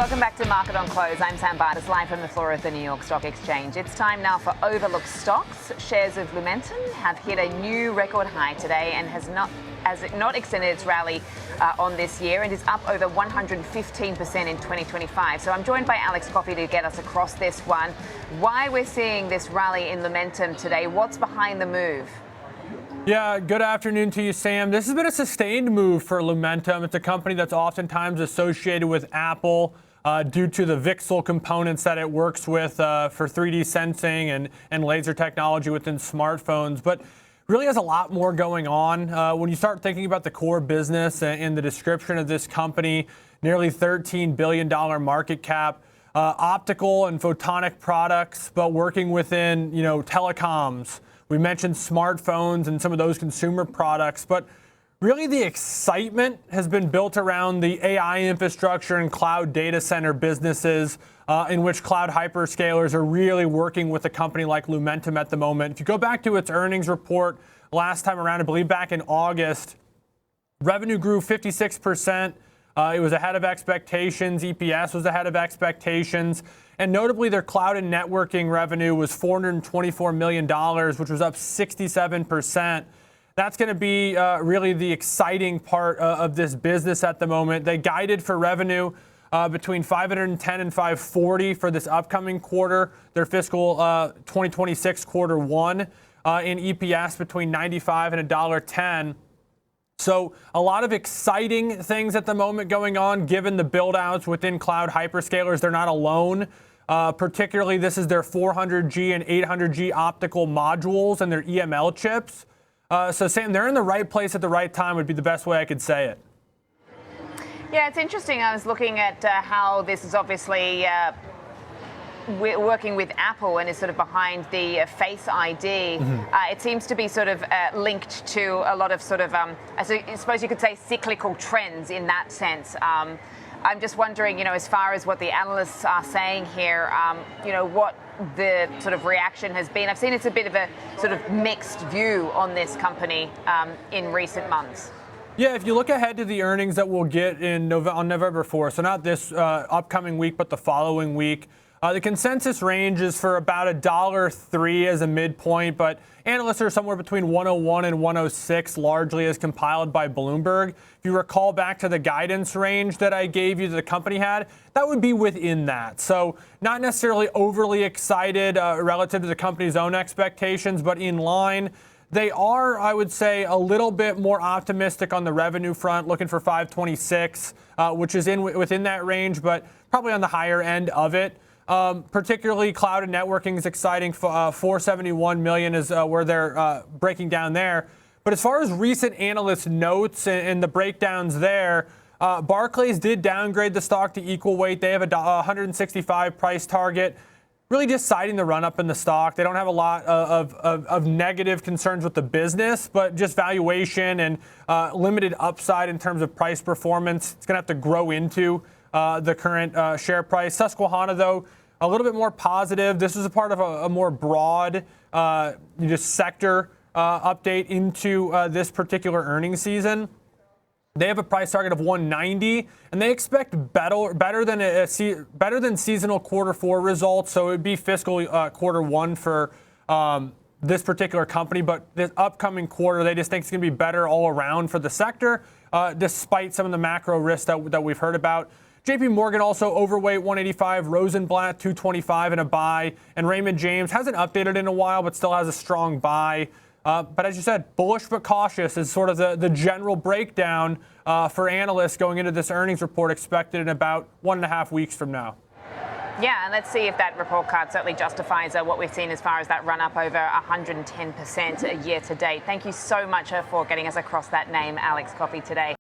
Welcome back to Market on Close. I'm Sam Bartas, live from the floor of the New York Stock Exchange. It's time now for overlooked stocks. Shares of Lumentum have hit a new record high today and has not extended its rally on this year and is up over 115% in 2025. So I'm joined by Alex Coffey to get us across this one. Why we're seeing this rally in Lumentum today? What's behind the move? Yeah, good afternoon to you, Sam. This has been a sustained move for Lumentum. It's a company that's oftentimes associated with Apple due to the VCSEL components that it works with for 3D sensing and laser technology within smartphones. But really has a lot more going on. When you start thinking about the core business and the description of this company, nearly $13 billion market cap, optical and photonic products, but working within, telecoms. We mentioned smartphones and some of those consumer products, but really the excitement has been built around the AI infrastructure and cloud data center businesses in which cloud hyperscalers are really working with a company like Lumentum at the moment. If you go back to its earnings report last time around, I believe back in August, revenue grew 56%. It was ahead of expectations. EPS was ahead of expectations. And notably, their cloud and networking revenue was $424 million, which was up 67%. That's going to be really the exciting part of this business at the moment. They guided for revenue between 510 and 540 for this upcoming quarter, their fiscal 2026 quarter one, in EPS between 95 and $1.10. So a lot of exciting things at the moment going on, given the build-outs within cloud hyperscalers. They're not alone. Particularly, this is their 400G and 800G optical modules and their EML chips. So, Sam, they're in the right place at the right time would be the best way I could say it. Yeah, it's interesting. I was looking at how this is obviously we're working with Apple and is sort of behind the Face ID. It seems to be sort of linked to a lot of sort of, I suppose you could say, cyclical trends in that sense. I'm just wondering, as far as what the analysts are saying here, what the sort of reaction has been. I've seen it's a bit of a sort of mixed view on this company in recent months. Yeah, if you look ahead to the earnings that we'll get on November 4th, so not this upcoming week, but the following week, the consensus range is for about $1.03 as a midpoint, but analysts are somewhere between 101 and 106, largely as compiled by Bloomberg. If you recall back to the guidance range that I gave you that the company had, that would be within that. So not necessarily overly excited relative to the company's own expectations, but in line. They are, I would say, a little bit more optimistic on the revenue front, looking for 526, which is within that range, but probably on the higher end of it. Particularly cloud and networking is exciting. 471 million is where they're breaking down there. But as far as recent analyst notes and the breakdowns there, Barclays did downgrade the stock to equal weight. They have a 165 price target. Really just citing the run up in the stock. They don't have a lot of negative concerns with the business, but just valuation and limited upside in terms of price performance. It's going to have to grow into the current share price. Susquehanna, though, a little bit more positive. This was a part of a more broad sector update into this particular earnings season. They have a price target of 190, and they expect better than seasonal quarter four results. So it would be fiscal quarter one for this particular company, but this upcoming quarter, they just think it's going to be better all around for the sector, despite some of the macro risks that we've heard about. JP Morgan also overweight 185, Rosenblatt 225 and a buy, and Raymond James hasn't updated in a while, but still has a strong buy. But as you said, bullish but cautious is sort of the general breakdown for analysts going into this earnings report expected in about 1.5 weeks from now. Yeah, and let's see if that report card certainly justifies what we've seen as far as that run up over 110% year to date. Thank you so much for getting us across that name, Alex Coffey, today.